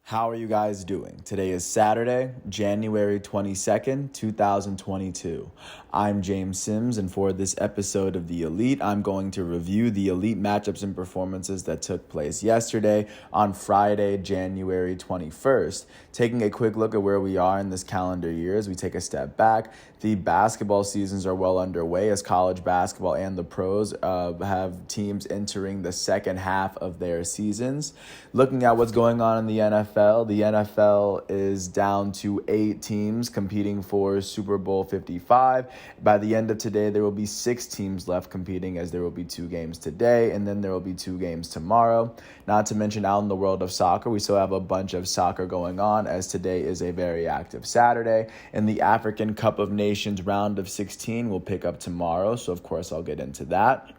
How are you guys doing? Today is Saturday, January 22nd, 2022. I'm James Sims, and for this episode of The Elite, I'm going to review the Elite matchups and performances that took place yesterday on Friday, January 21st. Taking a quick look at where we are in this calendar year as we take a step back. The basketball seasons are well underway as college basketball and the pros have teams entering the second half of their seasons. Looking at what's going on in the NFL is down to 8 teams competing for Super Bowl 55. By the end of today, there will be 6 teams left competing, as there will be 2 games today, and then there will be 2 games tomorrow. Not to mention, out in the world of soccer, we still have a bunch of soccer going on, as today is a very active Saturday, and the African Cup of Nations round of 16 will pick up tomorrow, so of course I'll get into that.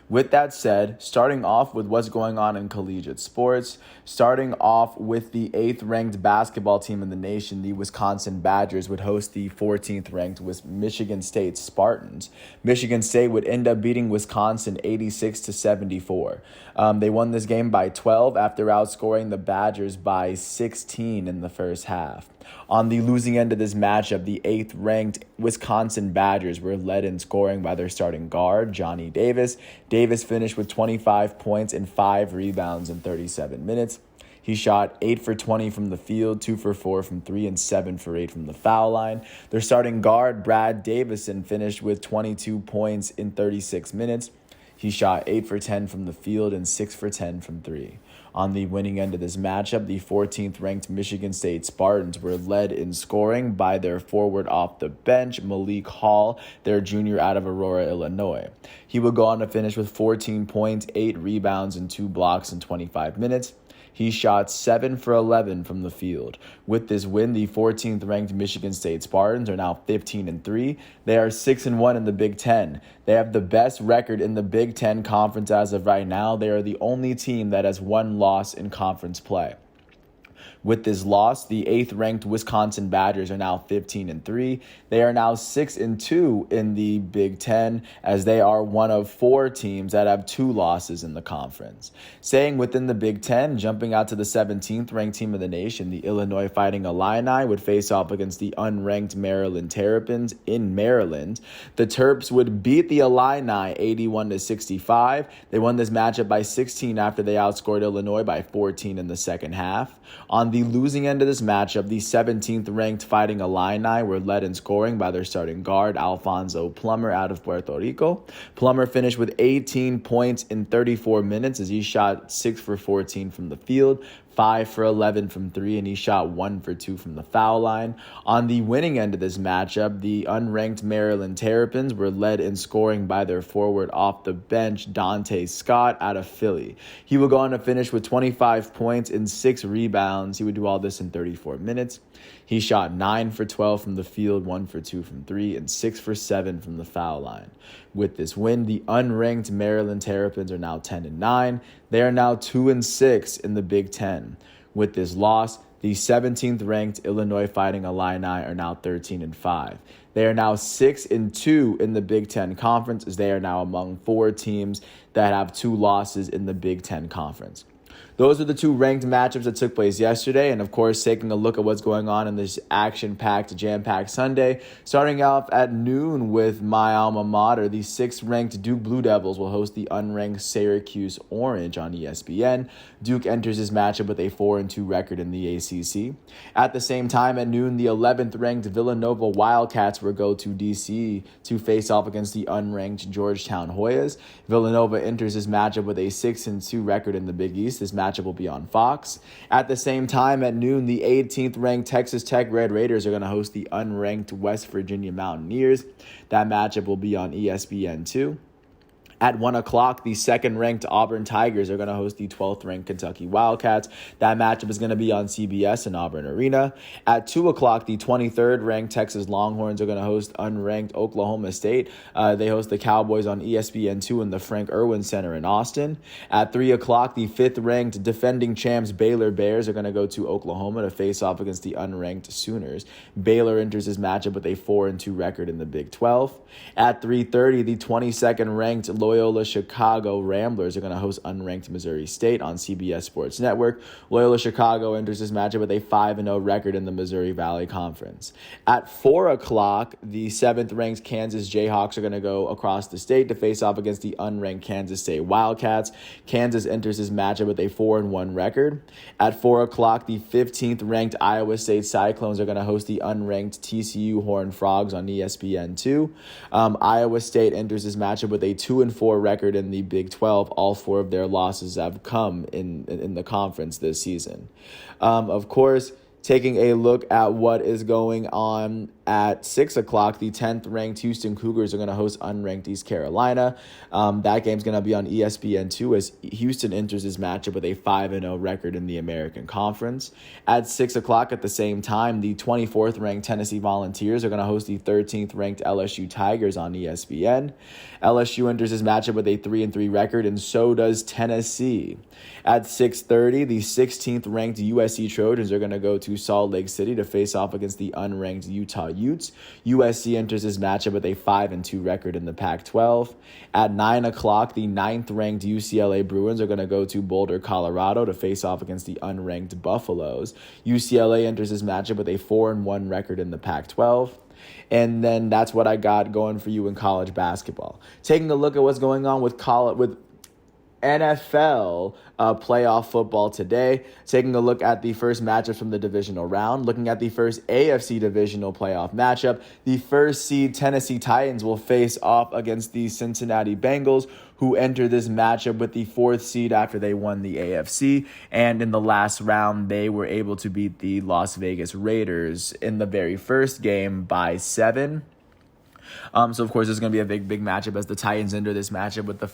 With that said, starting off with what's going on in collegiate sports, starting off with the 8th ranked basketball team in the nation, the Wisconsin Badgers would host the 14th ranked Michigan State Spartans. Michigan State would end up beating Wisconsin 86-74. They won this game by 12 after outscoring the Badgers by 16 in the first half. On the losing end of this matchup, the 8th ranked Wisconsin Badgers were led in scoring by their starting guard, Johnny Davis. Davis finished with 25 points and 5 rebounds in 37 minutes. He shot 8 for 20 from the field, 2 for 4 from 3, and 7 for 8 from the foul line. Their starting guard, Brad Davison, finished with 22 points in 36 minutes. He shot 8 for 10 from the field and 6 for 10 from 3. On the winning end of this matchup, the 14th ranked Michigan State Spartans were led in scoring by their forward off the bench, Malik Hall, their junior out of Aurora, Illinois. He would go on to finish with 14 points, 8 rebounds, and 2 blocks in 25 minutes. He shot 7 for 11 from the field. With this win, the 14th ranked Michigan State Spartans are now 15-3. They are 6-1 in the Big Ten. They have the best record in the Big Ten conference as of right now. They are the only team that has 1 loss in conference play. With this loss, the 8th ranked Wisconsin Badgers are now 15-3. They are now 6-2 in the Big Ten, as they are one of 4 teams that have 2 losses in the conference. Staying within the Big Ten, jumping out to the 17th ranked team of the nation, the Illinois Fighting Illini would face off against the unranked Maryland Terrapins in Maryland. The Terps would beat the Illini 81-65. They won this matchup by 16 after they outscored Illinois by 14 in the second half. On the losing end of this matchup, the 17th ranked Fighting Illini were led in scoring by their starting guard, Alfonso Plummer, out of Puerto Rico. Plummer finished with 18 points in 34 minutes as he shot 6 for 14 from the field, 5 for 11 from 3, and he shot 1 for 2 from the foul line. On the winning end of this matchup, the unranked Maryland Terrapins were led in scoring by their forward off the bench, Dante Scott, out of Philly. He will go on to finish with 25 points and 6 rebounds. He would do all this in 34 minutes. He shot 9 for 12 from the field, 1 for 2 from 3, and 6 for 7 from the foul line. With this win, the unranked Maryland Terrapins are now 10-9. They are now 2-6 in the Big Ten. With this loss, the 17th ranked Illinois Fighting Illini are now 13-5. They are now 6-2 in the Big Ten Conference, as they are now among 4 teams that have 2 losses in the Big Ten Conference. Those are the 2 ranked matchups that took place yesterday, and of course, taking a look at what's going on in this action-packed, jam-packed Sunday. Starting off at noon with my alma mater, the 6th ranked Duke Blue Devils will host the unranked Syracuse Orange on ESPN. Duke enters this matchup with a 4-2 record in the ACC. At the same time at noon, the 11th ranked Villanova Wildcats will go to DC to face off against the unranked Georgetown Hoyas. Villanova enters this matchup with a 6-2 record in the Big East. This matchup will be on Fox. At the same time at noon, the 18th ranked Texas Tech Red Raiders are going to host the unranked West Virginia Mountaineers. That matchup will be on ESPN2. At 1 o'clock, the 2nd-ranked Auburn Tigers are going to host the 12th-ranked Kentucky Wildcats. That matchup is going to be on CBS in Auburn Arena. At 2 o'clock, the 23rd-ranked Texas Longhorns are going to host unranked Oklahoma State. They host the Cowboys on ESPN2 in the Frank Irwin Center in Austin. At 3 o'clock, the 5th-ranked defending champs Baylor Bears are going to go to Oklahoma to face off against the unranked Sooners. Baylor enters this matchup with a 4-2 record in the Big 12. At 3:30, the 22nd-ranked Loyola Chicago Ramblers are going to host unranked Missouri State on CBS Sports Network. Loyola Chicago enters this matchup with a 5-0 record in the Missouri Valley Conference. At 4 o'clock, the 7th-ranked Kansas Jayhawks are going to go across the state to face off against the unranked Kansas State Wildcats. Kansas enters this matchup with a 4-1 record. At 4 o'clock, the 15th-ranked Iowa State Cyclones are going to host the unranked TCU Horned Frogs on ESPN2. Iowa State enters this matchup with a 2-4 record in the Big 12. All 4 of their losses have come in the conference this season. Of course, taking a look at what is going on at 6 o'clock, the 10th-ranked Houston Cougars are going to host unranked East Carolina. That game's going to be on ESPN2 as Houston enters this matchup with a 5-0 record in the American Conference. At 6 o'clock at the same time, the 24th-ranked Tennessee Volunteers are going to host the 13th-ranked LSU Tigers on ESPN. LSU enters this matchup with a 3-3 record, and so does Tennessee. At 6:30, the 16th-ranked USC Trojans are going to go to Salt Lake City to face off against the unranked Utah Utes. USC enters this matchup with a 5-2 record in the Pac-12. At 9 o'clock, the 9th-ranked UCLA Bruins are going to go to Boulder, Colorado to face off against the unranked Buffaloes. UCLA enters this matchup with a 4-1 record in the Pac-12. And then that's what I got going for you in college basketball. Taking a look at what's going on with NFL playoff football today. Taking a look at the first matchup from the divisional round. Looking at the first AFC divisional playoff matchup. The first seed Tennessee Titans will face off against the Cincinnati Bengals, who enter this matchup with the 4th seed after they won the AFC. And in the last round, they were able to beat the Las Vegas Raiders in the very first game by 7. So of course, this is going to be a big matchup as the Titans enter this matchup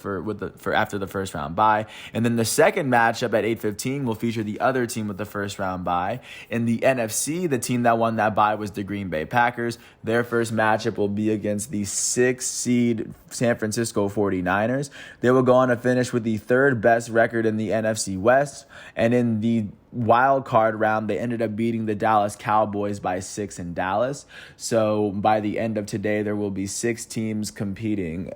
for after the first round bye. And then the second matchup at 8:15 will feature the other team with the first round bye. In the NFC, the team that won that bye was the Green Bay Packers. Their first matchup will be against the 6th seed San Francisco 49ers. They will go on to finish with the 3rd best record in the NFC West. And in the wild card round, they ended up beating the Dallas Cowboys by 6 in Dallas. So by the end of today, there will be 6 teams competing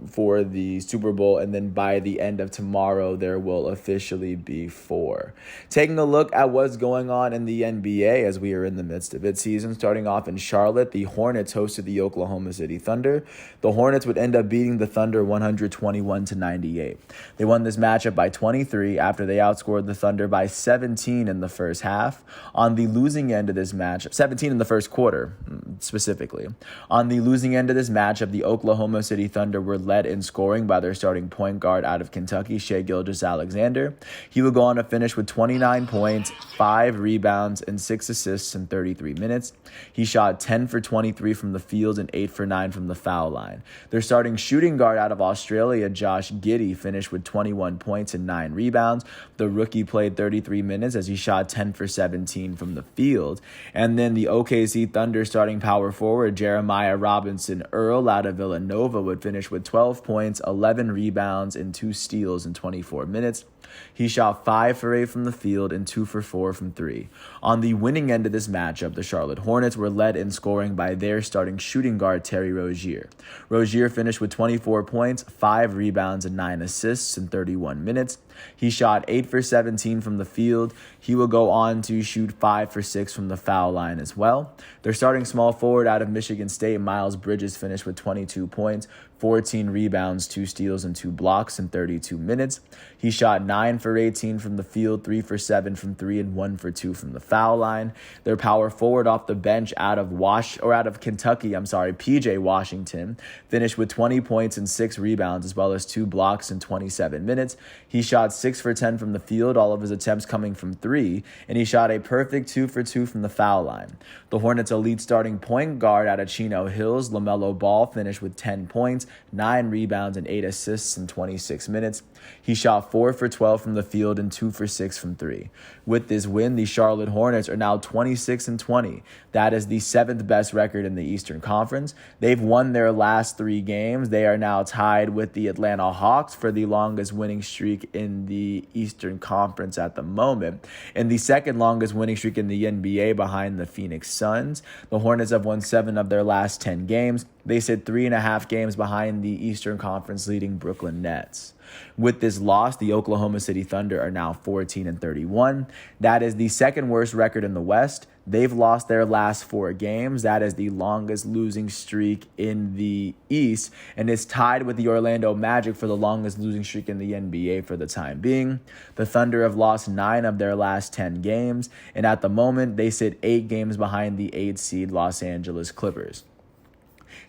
for the Super Bowl, and then by the end of tomorrow, there will officially be 4. Taking a look at what's going on in the NBA as we are in the midst of its season, starting off in Charlotte, the Hornets hosted the Oklahoma City Thunder. The Hornets would end up beating the Thunder 121-98. They won this matchup by 23 after they outscored the Thunder by 17 in the first half. On the losing end of this matchup, 17 in the first quarter specifically. On the losing end of this matchup, the Oklahoma City Thunder were led in scoring by their starting point guard out of Kentucky, Shai Gilgeous-Alexander. He would go on to finish with 29 points, 5 rebounds, and 6 assists in 33 minutes. He shot 10 for 23 from the field and 8 for 9 from the foul line. Their starting shooting guard out of Australia, Josh Giddey, finished with 21 points and 9 rebounds. The rookie played 33 minutes as he shot 10 for 17 from the field. And then the OKC Thunder starting power forward, Jeremiah Robinson Earl out of Villanova, would finish with 12 points, 11 rebounds, and 2 steals in 24 minutes. He shot 5 for 8 from the field and 2 for 4 from 3. On the winning end of this matchup, the Charlotte Hornets were led in scoring by their starting shooting guard, Terry Rozier. Rozier finished with 24 points, 5 rebounds, and 9 assists in 31 minutes. He shot 8 for 17 from the field. He will go on to shoot 5 for 6 from the foul line as well. Their starting small forward out of Michigan State, Miles Bridges, finished with 22 points, 14 rebounds, 2 steals, and 2 blocks in 32 minutes. He shot 9 for 18 from the field, 3 for 7 from 3, and 1 for 2 from the foul line. Their power forward off the bench out of Kentucky, PJ Washington, finished with 20 points and 6 rebounds, as well as 2 blocks in 27 minutes. He shot 6 for 10 from the field, all of his attempts coming from 3, and he shot a perfect 2 for 2 from the foul line. The Hornets' elite starting point guard out of Chino Hills, LaMelo Ball, finished with 10 points, 9 rebounds, and 8 assists in 26 minutes. He shot 4 for 12 from the field and 2 for 6 from 3. With this win, the Charlotte Hornets are now 26-20. That is the 7th best record in the Eastern Conference. They've won their last 3 games. They are now tied with the Atlanta Hawks for the longest winning streak in the Eastern Conference at the moment, and the second longest winning streak in the NBA behind the Phoenix Suns. The Hornets have won 7 of their last 10 games. They sit 3.5 games behind the Eastern Conference leading Brooklyn Nets. With this loss, the Oklahoma City Thunder are now 14-31. That is the second worst record in the West. They've lost their last 4 games. That is the longest losing streak in the East, and it's tied with the Orlando Magic for the longest losing streak in the NBA for the time being. The Thunder have lost 9 of their last 10 games, and at the moment, they sit 8 games behind the 8th seed Los Angeles Clippers.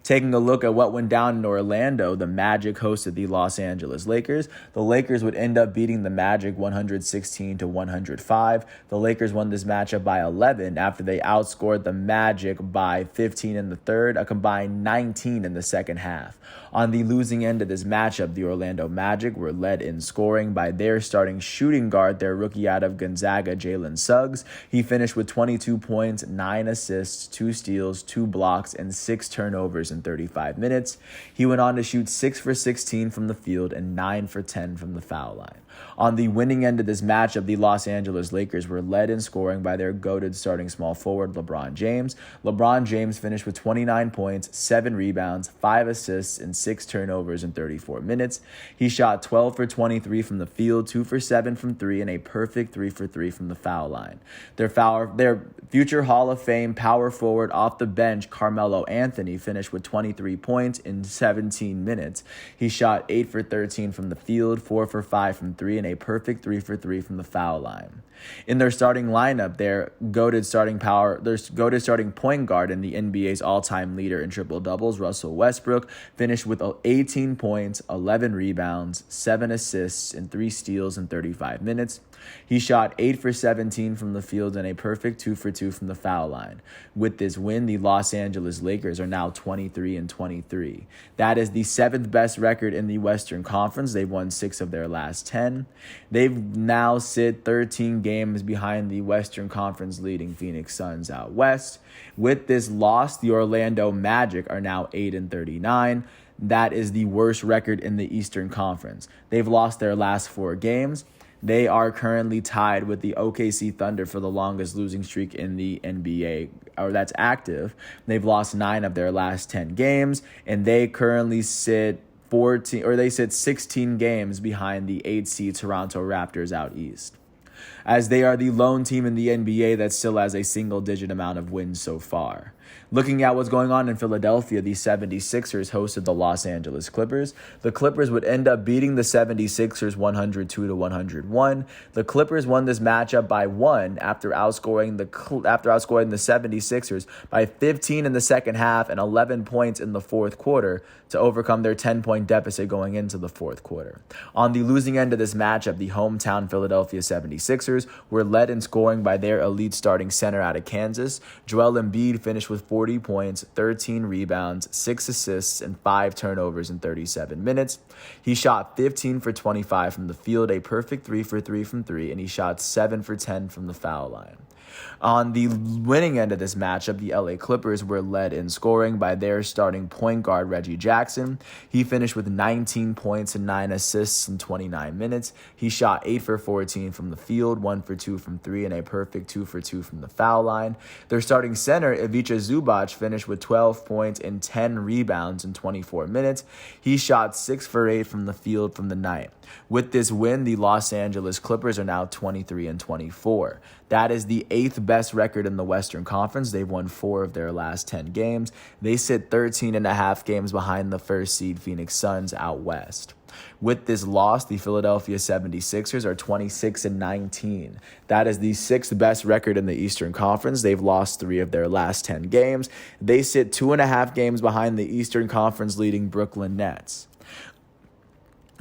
Taking a look at what went down in Orlando, the Magic hosted the Los Angeles Lakers. The Lakers would end up beating the Magic 116-105. The Lakers won this matchup by 11 after they outscored the Magic by 15 in the third, a combined 19 in the second half. On the losing end of this matchup, the Orlando Magic were led in scoring by their starting shooting guard, their rookie out of Gonzaga, Jalen Suggs. He finished with 22 points, 9 assists, 2 steals, 2 blocks, and 6 turnovers in 35 minutes. He went on to shoot 6 for 16 from the field and 9 for 10 from the foul line. On the winning end of this matchup, the Los Angeles Lakers were led in scoring by their goated starting small forward, LeBron James. LeBron James finished with 29 points, 7 rebounds, 5 assists, and 6 turnovers in 34 minutes. He shot 12 for 23 from the field, 2 for 7 from 3, and a perfect 3 for 3 from the foul line. Their future Hall of Fame power forward off the bench, Carmelo Anthony, finished with 23 points in 17 minutes. He shot 8 for 13 from the field, 4 for 5 from 3, and a perfect 3 for 3 from the foul line. In their starting lineup, their goated starting point guard and the NBA's all-time leader in triple-doubles, Russell Westbrook, finished with 18 points, 11 rebounds, 7 assists, and 3 steals in 35 minutes. He shot 8 for 17 from the field and a perfect 2 for 2 from the foul line. With this win, the Los Angeles Lakers are now 23-23. That is the 7th best record in the Western Conference. They've won 6 of their last 10. They've now sit 13 games behind the Western Conference leading Phoenix Suns out west. With this loss, the Orlando Magic are now 8-39. That is the worst record in the Eastern Conference. They've lost their last 4 games. They are currently tied with the OKC Thunder for the longest losing streak in the NBA, or that's active. They've lost 9 of their last 10 games, and they currently sit 16 games behind the 8th seed Toronto Raptors out east, as they are the lone team in the NBA that still has a single-digit amount of wins so far. Looking at what's going on in Philadelphia, the 76ers hosted the Los Angeles Clippers. The Clippers would end up beating the 76ers 102-101. The Clippers won this matchup by 1 after outscoring the 76ers by 15 in the second half and 11 points in the fourth quarter to overcome their 10-point deficit going into the fourth quarter. On the losing end of this matchup, the hometown Philadelphia 76ers were led in scoring by their elite starting center out of Kansas. Joel Embiid finished with 40 points, 13 rebounds, 6 assists, and 5 turnovers in 37 minutes. He shot 15 for 25 from the field, a perfect 3 for 3 from 3, and he shot 7 for 10 from the foul line. On the winning end of this matchup, the LA Clippers were led in scoring by their starting point guard, Reggie Jackson. He finished with 19 points and 9 assists in 29 minutes. He shot 8 for 14 from the field, 1 for 2 from 3, and a perfect 2 for 2 from the foul line. Their starting center, Ivica Zubac, finished with 12 points and 10 rebounds in 24 minutes. He shot 6 for 8 from the field from the night. With this win, the Los Angeles Clippers are now 23-24. That is the 8th best record in the Western Conference. They've won 4 of their last 10 games. They sit 13.5 games behind the first seed Phoenix Suns out west. With this loss, the Philadelphia 76ers are 26-19. That is the 6th best record in the Eastern Conference. They've lost 3 of their last 10 games. They sit 2.5 games behind the Eastern Conference leading Brooklyn Nets.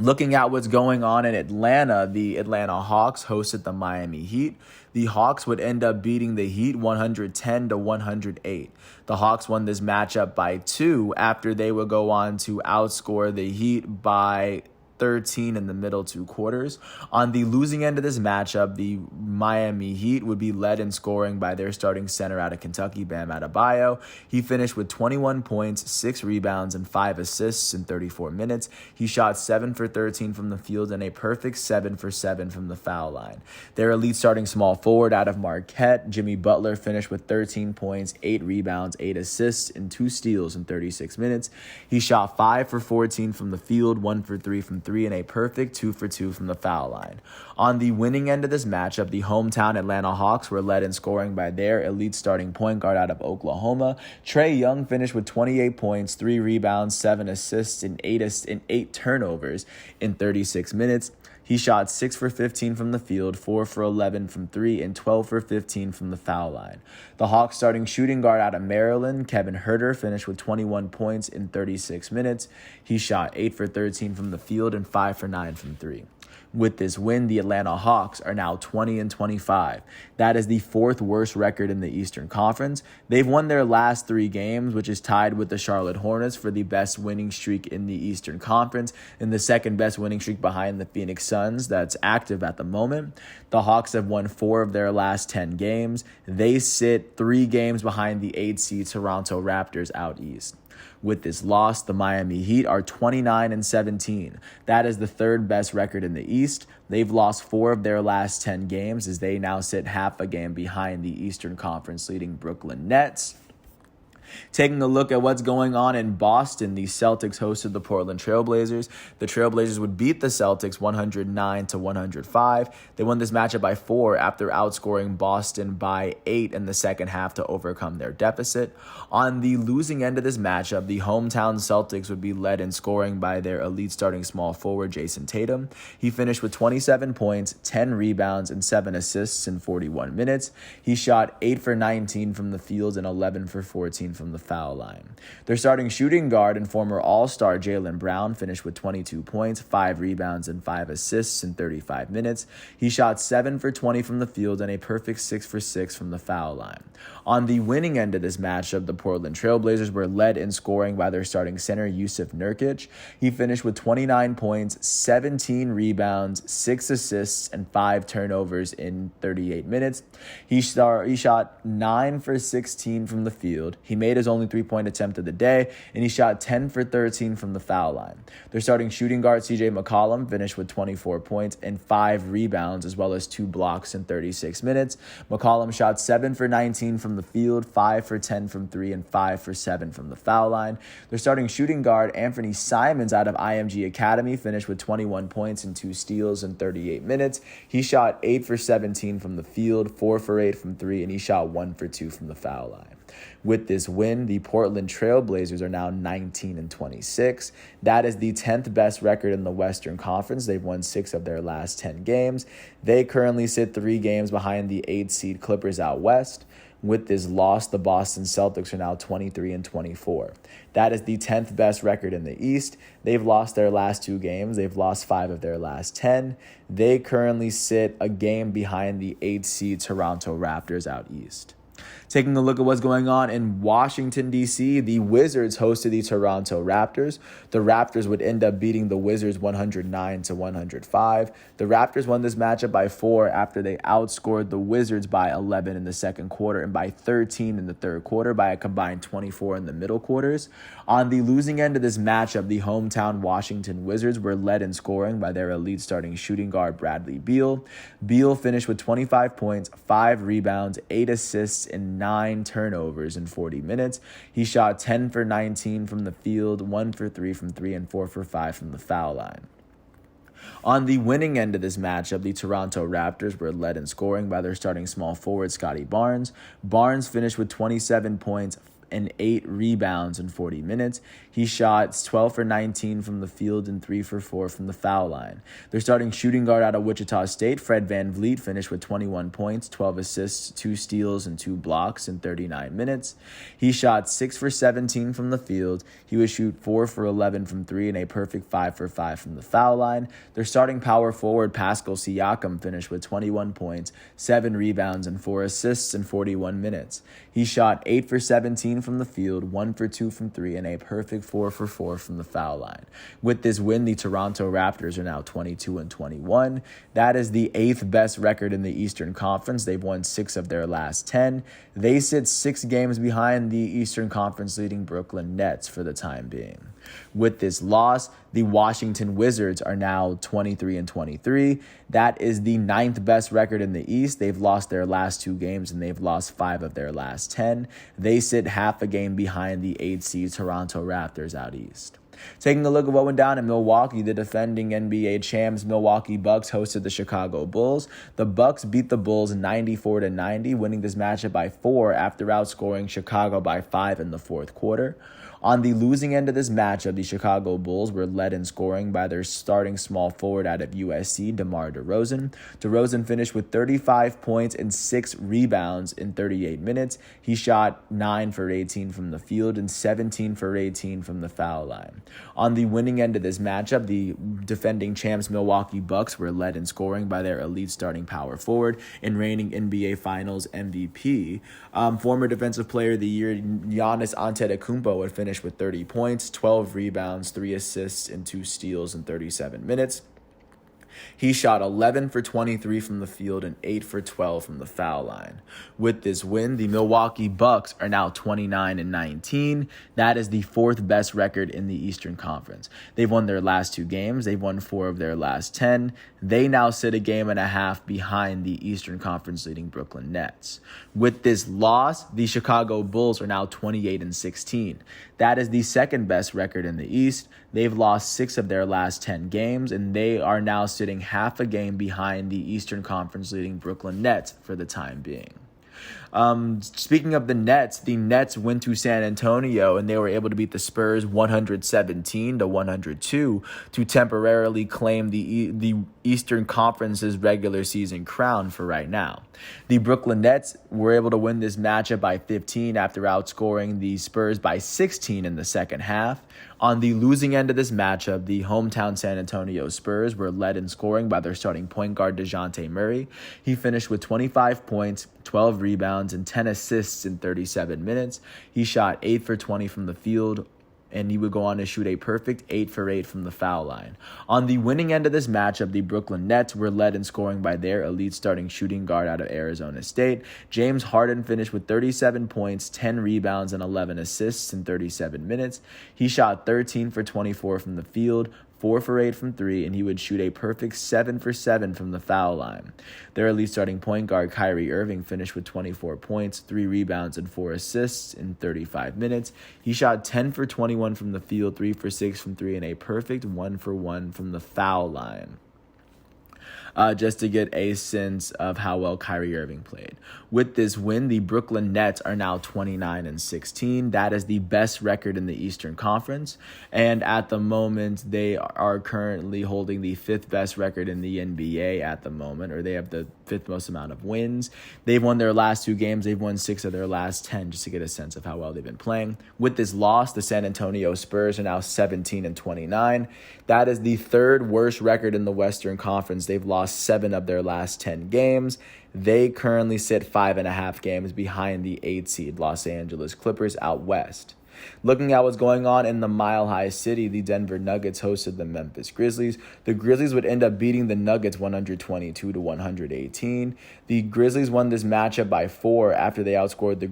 Looking at what's going on in Atlanta, the Atlanta Hawks hosted the Miami Heat. The Hawks would end up beating the Heat 110-108. The Hawks won this matchup by 2 after they would go on to outscore the Heat by 13 in the middle two quarters. On the losing end of this matchup, the Miami Heat would be led in scoring by their starting center out of Kentucky, Bam Adebayo. He finished with 21 points, 6 rebounds, and 5 assists in 34 minutes. He shot 7 for 13 from the field and a perfect 7 for 7 from the foul line. Their elite starting small forward out of Marquette, Jimmy Butler, finished with 13 points, 8 rebounds, 8 assists, and 2 steals in 36 minutes. He shot 5 for 14 from the field, 1 for 3 from 3, and a perfect 2 for 2 from the foul line. On the winning end of this matchup, the hometown Atlanta Hawks were led in scoring by their elite starting point guard out of Oklahoma. Trey Young finished with 28 points, 3 rebounds, 7 assists, and 8 turnovers in 36 minutes. He shot 6 for 15 from the field, 4 for 11 from 3, and 12 for 15 from the foul line. The Hawks starting shooting guard out of Maryland, Kevin Huerter, finished with 21 points in 36 minutes. He shot 8 for 13 from the field and 5 for 9 from 3. With this win, the Atlanta Hawks are now 20-25. That is the 4th worst record in the Eastern Conference. They've won their last 3 games, which is tied with the Charlotte Hornets for the best winning streak in the Eastern Conference and the second best winning streak behind the Phoenix Suns that's active at the moment. The Hawks have won 4 of their last 10 games. They sit 3 games behind the 8th seed Toronto Raptors out east. With this loss, the Miami Heat are 29-17. That is the 3rd best record in the East. They've lost 4 of their last 10 games as they now sit half a game behind the Eastern Conference leading Brooklyn Nets. Taking a look at what's going on in Boston, the Celtics hosted the Portland Trailblazers. The Trailblazers would beat the Celtics 109-105. They won this matchup by 4 after outscoring Boston by 8 in the second half to overcome their deficit. On the losing end of this matchup, the hometown Celtics would be led in scoring by their elite starting small forward, Jason Tatum. He finished with 27 points, 10 rebounds, and 7 assists in 41 minutes. He shot 8 for 19 from the field and 11 for 14 from the foul line. Their starting shooting guard and former All-Star Jaylen Brown finished with 22 points, 5 rebounds, and 5 assists in 35 minutes. He shot 7 for 20 from the field and a perfect 6 for 6 from the foul line. On the winning end of this matchup, the Portland Trailblazers were led in scoring by their starting center, Jusuf Nurkic. He finished with 29 points, 17 rebounds, 6 assists, and 5 turnovers in 38 minutes. He shot 9 for 16 from the field. He made his only 3-point attempt of the day, and he shot 10 for 13 from the foul line. Their starting shooting guard, CJ McCollum, finished with 24 points and 5 rebounds, as well as 2 blocks in 36 minutes. McCollum shot 7 for 19 from the field, 5 for 10 from 3, and 5 for 7 from the foul line. Their starting shooting guard, Anthony Simons out of IMG Academy, finished with 21 points and 2 steals in 38 minutes. He shot 8 for 17 from the field, 4 for 8 from 3, and he shot 1 for 2 from the foul line. With this win, the Portland Trailblazers are now 19-26. That is the 10th best record in the Western Conference. They've won 6 of their last 10 games. They currently sit 3 games behind the 8th seed Clippers out west. With this loss, the Boston Celtics are now 23-24. That is the 10th best record in the East. They've lost their last 2 games. They've lost 5 of their last 10. They currently sit a game behind the 8th seed Toronto Raptors out east. Taking a look at what's going on in Washington, D.C., the Wizards hosted the Toronto Raptors. The Raptors would end up beating the Wizards 109-105. The Raptors won this matchup by 4 after they outscored the Wizards by 11 in the second quarter and by 13 in the third quarter by a combined 24 in the middle quarters. On the losing end of this matchup, the hometown Washington Wizards were led in scoring by their elite starting shooting guard, Bradley Beal. Beal finished with 25 points, 5 rebounds, 8 assists, and 9 turnovers in 40 minutes. He shot 10 for 19 from the field, 1 for 3 from 3, and 4 for 5 from the foul line. On the winning end of this matchup, the Toronto Raptors were led in scoring by their starting small forward, Scotty Barnes. Barnes finished with 27 points and 8 rebounds in 40 minutes. He shot 12 for 19 from the field and 3 for 4 from the foul line. Their starting shooting guard out of Wichita State, Fred VanVleet, finished with 21 points, 12 assists, 2 steals, and 2 blocks in 39 minutes. He shot 6 for 17 from the field. He would shoot 4 for 11 from 3 and a perfect 5 for 5 from the foul line. Their starting power forward, Pascal Siakam, finished with 21 points, 7 rebounds, and 4 assists in 41 minutes. He shot 8 for 17 from the field, 1 for 2 from 3, and a perfect 4 for 4 from the foul line. With this win, the Toronto Raptors are now 22-21. That is the 8th best record in the Eastern Conference. They've won 6 of their last 10. They sit 6 games behind the Eastern Conference leading Brooklyn Nets for the time being. With this loss, the Washington Wizards are now 23-23. That is the 9th best record in the East. They've lost their last 2 games and they've lost 5 of their last 10. They sit half a game behind the 8th seed Toronto Raptors out east. Taking a look at what went down in Milwaukee, the defending NBA champs Milwaukee Bucks hosted the Chicago Bulls. The Bucks beat the Bulls 94-90, winning this matchup by 4 after outscoring Chicago by 5 in the fourth quarter. On the losing end of this matchup, the Chicago Bulls were led in scoring by their starting small forward out of USC, DeMar DeRozan. DeRozan finished with 35 points and 6 rebounds in 38 minutes. He shot 9 for 18 from the field and 17 for 18 from the foul line. On the winning end of this matchup, the defending champs Milwaukee Bucks were led in scoring by their elite starting power forward and reigning NBA Finals MVP. Former Defensive Player of the Year Giannis Antetokounmpo would finish with 30 points, 12 rebounds, 3 assists, and 2 steals in 37 minutes. He shot 11 for 23 from the field and 8 for 12 from the foul line. With this win, the Milwaukee Bucks are now 29-19. That is the 4th best record in the Eastern Conference. They've won their last 2 games. They've won 4 of their last 10. They now sit a game and a half behind the Eastern Conference leading Brooklyn Nets. With this loss, the Chicago Bulls are now 28-16. That is the 2nd best record in the East. They've lost 6 of their last 10 games, and they are now sitting half a game behind the Eastern Conference leading Brooklyn Nets for the time being. Speaking of the Nets went to San Antonio and they were able to beat the Spurs 117-102 to temporarily claim the Eastern Conference's regular season crown for right now. The Brooklyn Nets were able to win this matchup by 15 after outscoring the Spurs by 16 in the second half. On the losing end of this matchup, the hometown San Antonio Spurs were led in scoring by their starting point guard DeJounte Murray. He finished with 25 points, 12 rebounds, and 10 assists in 37 minutes. He shot 8 for 20 from the field, and he would go on to shoot a perfect 8 for 8 from the foul line. On the winning end of this matchup, the Brooklyn Nets were led in scoring by their elite starting shooting guard out of Arizona State. James Harden finished with 37 points, 10 rebounds, and 11 assists in 37 minutes. He shot 13 for 24 from the field, 4 for 8 from 3, and he would shoot a perfect 7 for 7 from the foul line. Their elite starting point guard Kyrie Irving finished with 24 points, 3 rebounds, and 4 assists in 35 minutes. He shot 10 for 21 from the field, 3 for 6 from 3, and a perfect 1 for 1 from the foul line. Just to get a sense of how well Kyrie Irving played. With this win, the Brooklyn Nets are now 29-16. That is the best record in the Eastern Conference. And at the moment, they are currently holding the 5th best record in the NBA at the moment, or they have the 5th most amount of wins. They've won their last 2 games. They've won 6 of their last 10, just to get a sense of how well they've been playing. With this loss, the San Antonio Spurs are now 17-29. That is the 3rd worst record in the Western Conference. They've lost 7 of their last 10 games. They currently sit 5.5 games behind the 8th seed Los Angeles Clippers out west. Looking at what's going on in the Mile High City, the Denver Nuggets hosted the Memphis Grizzlies. The Grizzlies would end up beating the Nuggets 122-118. The Grizzlies won this matchup by 4 after they outscored the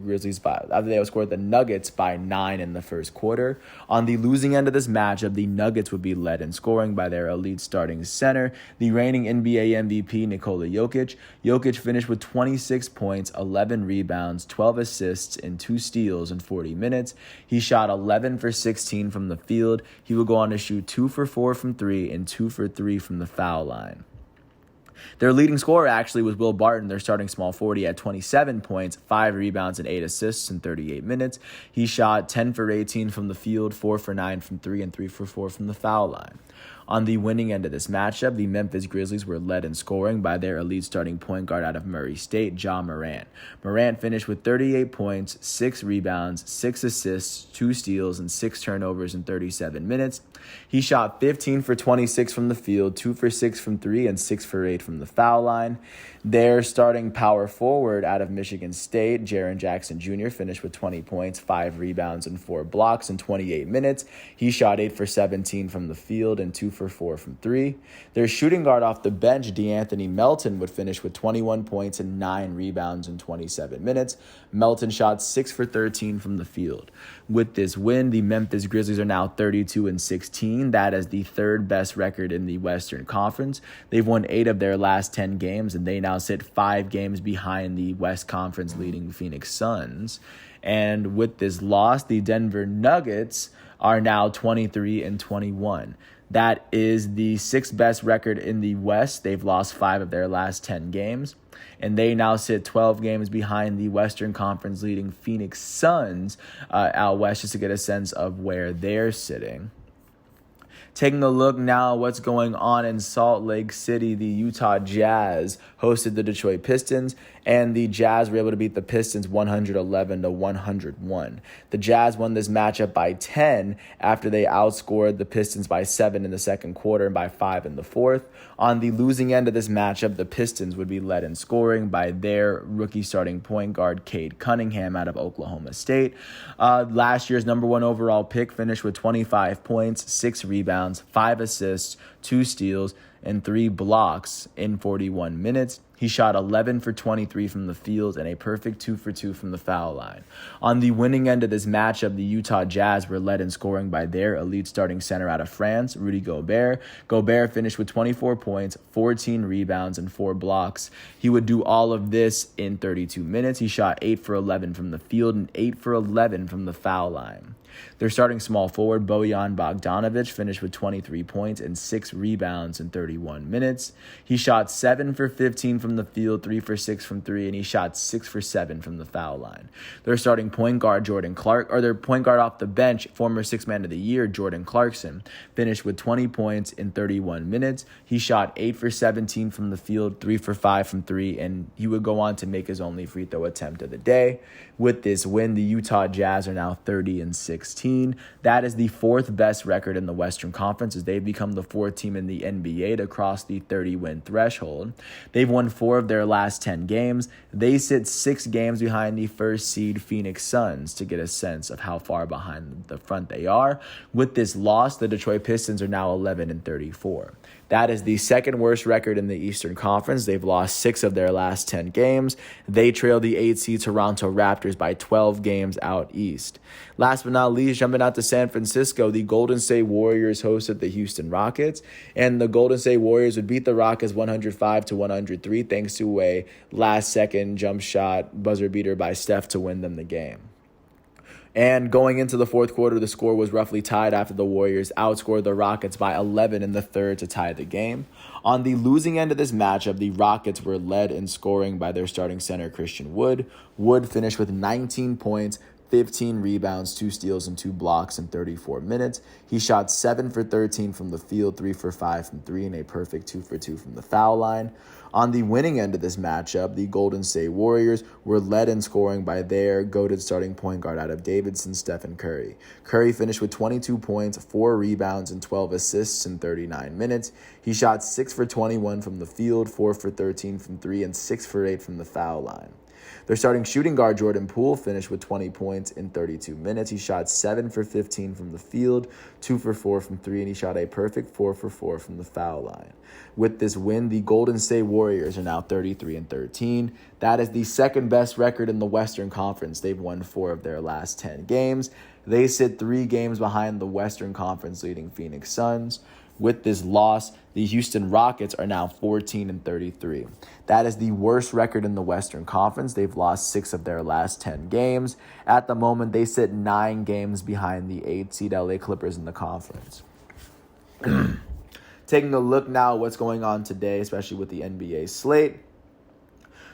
Nuggets by 9 in the first quarter. On the losing end of this matchup, the Nuggets would be led in scoring by their elite starting center, the reigning NBA MVP Nikola Jokic. Jokic finished with 26 points, 11 rebounds, 12 assists, and 2 steals in 40 minutes. He shot 11 for 16 from the field. He would go on to shoot 2 for 4 from 3 and 2 for 3 from the foul line. Their leading scorer actually was Will Barton, their starting small forward. He had 27 points, 5 rebounds, and 8 assists in 38 minutes. He shot 10 for 18 from the field, 4 for 9 from 3, and 3 for 4 from the foul line. On the winning end of this matchup, the Memphis Grizzlies were led in scoring by their elite starting point guard out of Murray State, Ja Morant. Morant finished with 38 points, 6 rebounds, 6 assists, 2 steals, and 6 turnovers in 37 minutes. He shot 15 for 26 from the field, 2 for 6 from 3, and 6 for 8 from the foul line. Their starting power forward out of Michigan State, Reggie Jackson Jr., finished with 20 points, 5 rebounds, and 4 blocks in 28 minutes. He shot 8 for 17 from the field and 2 for 4 from 3. Their shooting guard off the bench, DeAnthony Melton, would finish with 21 points and 9 rebounds in 27 minutes. Melton shot 6 for 13 from the field. With this win, the Memphis Grizzlies are now 32-16. That is the third best record in the Western Conference. They've won 8 of their last 10 games, and they now sit 5 games behind the West Conference leading Phoenix Suns. And with this loss, the Denver Nuggets are now 23-21. That is the 6th best record in the West. They've lost 5 of their last 10 games, and they now sit 12 games behind the Western Conference leading Phoenix Suns out west, just to get a sense of where they're sitting. Taking a look now at what's going on in Salt Lake City, the Utah Jazz hosted the Detroit Pistons, and the Jazz were able to beat the Pistons 111-101. The Jazz won this matchup by 10 after they outscored the Pistons by 7 in the second quarter and by 5 in the fourth. On the losing end of this matchup, the Pistons would be led in scoring by their rookie starting point guard, Cade Cunningham, out of Oklahoma State. Last year's number 1 overall pick finished with 25 points, 6 rebounds, 5 assists, 2 steals, and 3 blocks in 41 minutes. He shot 11 for 23 from the field and a perfect 2 for 2 from the foul line. On the winning end of this matchup, the Utah Jazz were led in scoring by their elite starting center out of France, Rudy Gobert. Gobert finished with 24 points, 14 rebounds, and 4 blocks. He would do all of this in 32 minutes. He shot 8 for 11 from the field and 8 for 11 from the foul line. Their starting small forward, Bojan Bogdanovic, finished with 23 points and 6 rebounds in 31 minutes. He shot 7 for 15 from the field, 3 for 6 from 3, and he shot 6 for 7 from the foul line. Their starting point guard, their point guard off the bench, former 6th Man of the Year, Jordan Clarkson, finished with 20 points in 31 minutes. He shot 8 for 17 from the field, 3 for 5 from 3, and he would go on to make his only free throw attempt of the day. With this win, the Utah Jazz are now 30-16. That is the 4th best record in the Western Conference, as they've become the 4th team in the NBA to cross the 30-win threshold. They've won 4 of their last 10 games. They sit 6 games behind the first seed Phoenix Suns, to get a sense of how far behind the front they are. With this loss, the Detroit Pistons are now 11-34. That is the 2nd worst record in the Eastern Conference. They've lost 6 of their last 10 games. They trail the 8th seed Toronto Raptors by 12 games out east. Last but not least, jumping out to San Francisco, the Golden State Warriors hosted the Houston Rockets, and the Golden State Warriors would beat the Rockets 105-103 thanks to a last-second jump shot buzzer beater by Steph to win them the game. And going into the fourth quarter, the score was roughly tied after the Warriors outscored the Rockets by 11 in the third to tie the game. On the losing end of this matchup, the Rockets were led in scoring by their starting center, Christian Wood. Wood finished with 19 points, 15 rebounds, 2 steals, and 2 blocks in 34 minutes. He shot 7 for 13 from the field, 3 for 5 from 3, and a perfect 2 for 2 from the foul line. On the winning end of this matchup, the Golden State Warriors were led in scoring by their goated starting point guard out of Davidson, Stephen Curry. Curry finished with 22 points, 4 rebounds, and 12 assists in 39 minutes. He shot 6 for 21 from the field, 4 for 13 from 3, and 6 for 8 from the foul line. Their starting shooting guard, Jordan Poole, finished with 20 points in 32 minutes. He shot 7 for 15 from the field, 2 for 4 from 3, and he shot a perfect 4 for 4 from the foul line. With this win, the Golden State Warriors are now 33-13. That is the 2nd best record in the Western Conference. They've won 4 of their last 10 games. They sit 3 games behind the Western Conference leading Phoenix Suns. With this loss, the Houston Rockets are now 14-33. That is the worst record in the Western Conference. They've lost 6 of their last 10 games. At the moment, they sit 9 games behind the 8th seed LA Clippers in the conference. Taking a look now at what's going on today, especially with the NBA slate.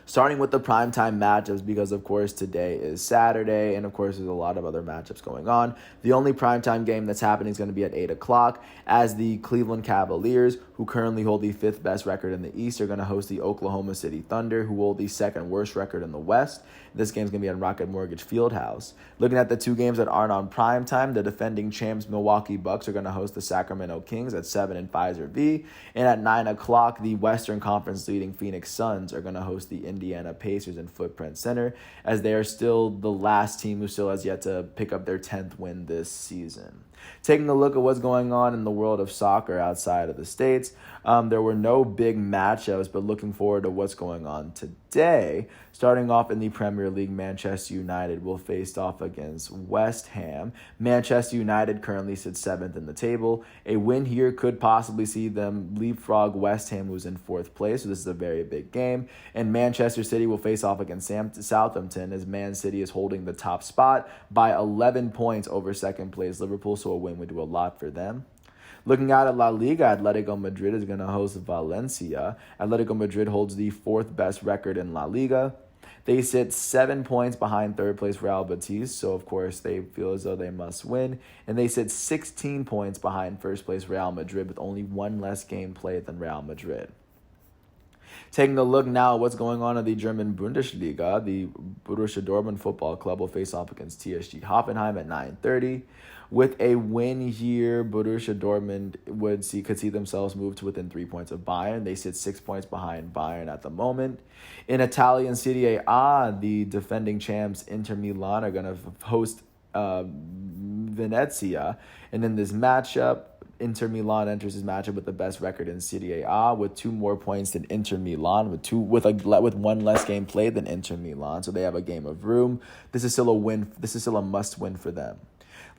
Starting with the primetime matchups, because of course today is Saturday, and of course there's a lot of other matchups going on. The only primetime game that's happening is going to be at 8 o'clock, as the Cleveland Cavaliers, who currently hold the 5th best record in the East, are going to host the Oklahoma City Thunder, who hold the 2nd worst record in the West. This game's going to be at Rocket Mortgage Fieldhouse. Looking at the two games that aren't on primetime, the defending champs Milwaukee Bucks are going to host the Sacramento Kings at 7 in Pfizer V, and at 9 o'clock, the Western Conference leading Phoenix Suns are going to host the Indiana Pacers in Footprint Center, as they are still the last team who still has yet to pick up their 10th win this season. Taking a look at what's going on in the world of soccer outside of the States, there were no big matchups, but looking forward to what's going on today. Starting off in the Premier League, Manchester United will face off against West Ham. Manchester United currently sits 7th in the table. A win here could possibly see them leapfrog West Ham, who's in 4th place, so this is a very big game. And Manchester City will face off against Southampton, as Man City is holding the top spot by 11 points over 2nd place Liverpool, so a win would do a lot for them. Looking out at La Liga, Atletico Madrid is going to host Valencia. Atletico Madrid holds the 4th best record in La Liga. They sit 7 points behind 3rd place Real Betis, so of course they feel as though they must win. And they sit 16 points behind 1st place Real Madrid, with only one less game played than Real Madrid. Taking a look now at what's going on in the German Bundesliga, the Borussia Dortmund Football Club will face off against TSG Hoffenheim at 9:30. With a win here, Borussia Dortmund could see themselves move to within 3 points of Bayern. They sit 6 points behind Bayern at the moment. In Italian Serie A, the defending champs Inter Milan are going to host Venezia. And in this matchup, Inter Milan enters his matchup with the best record in Serie A, with 2 more points than Inter Milan, with one less game played than Inter Milan, so they have a game of room. This is still a win. This is still a must-win for them.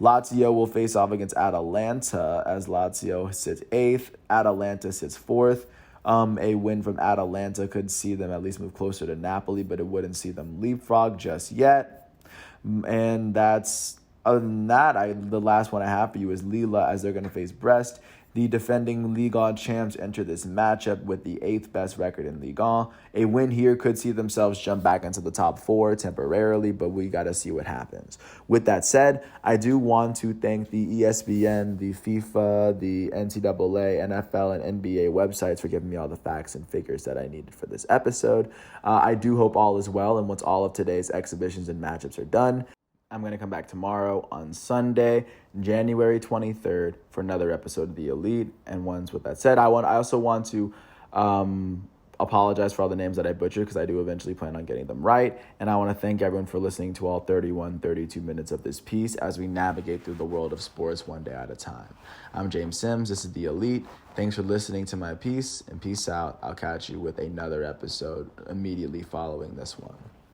Lazio will face off against Atalanta, as Lazio sits 8th, Atalanta sits 4th. A win from Atalanta could see them at least move closer to Napoli, but it wouldn't see them leapfrog just yet. And other than that, the last one I have for you is Lille, as they're going to face Brest. The defending Ligue 1 champs enter this matchup with the 8th best record in Ligue 1. A win here could see themselves jump back into the top 4 temporarily, but we got to see what happens. With that said, I do want to thank the ESPN, the FIFA, the NCAA, NFL, and NBA websites for giving me all the facts and figures that I needed for this episode. I do hope all is well, and once all of today's exhibitions and matchups are done, I'm going to come back tomorrow on Sunday, January 23rd, for another episode of The Elite. And with that said, I also want to apologize for all the names that I butchered, because I do eventually plan on getting them right. And I want to thank everyone for listening to all 32 minutes of this piece as we navigate through the world of sports one day at a time. I'm James Sims. This is The Elite. Thanks for listening to my piece, and peace out. I'll catch you with another episode immediately following this one.